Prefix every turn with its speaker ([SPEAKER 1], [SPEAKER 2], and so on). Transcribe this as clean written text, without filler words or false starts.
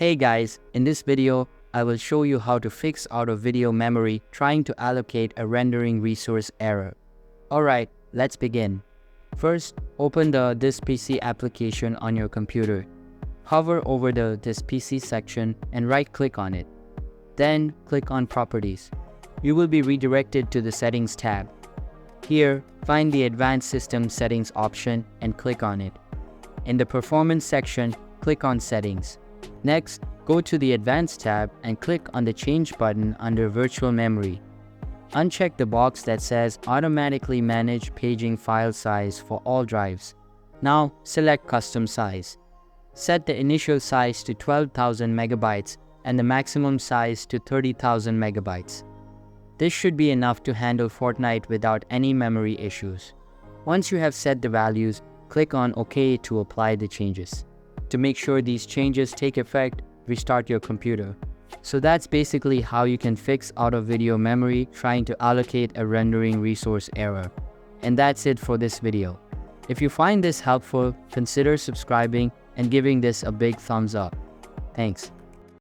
[SPEAKER 1] Hey guys, in this video, I will show you how to fix out of video memory trying to allocate a rendering resource error. Alright, let's begin. First, open the This PC application on your computer. Hover over the This PC section and right-click on it. Then, click on Properties. You will be redirected to the Settings tab. Here, find the Advanced System Settings option and click on it. In the Performance section, click on Settings. Next, go to the Advanced tab and click on the Change button under Virtual Memory. Uncheck the box that says Automatically Manage Paging File Size for all drives. Now, select Custom Size. Set the initial size to 12,000 megabytes and the maximum size to 30,000 megabytes. This should be enough to handle Fortnite without any memory issues. Once you have set the values, click on OK to apply the changes. To make sure these changes take effect, restart your computer. So that's basically how you can fix out of video memory trying to allocate a rendering resource error. And that's it for this video. If you find this helpful, consider subscribing and giving this a big thumbs up. Thanks.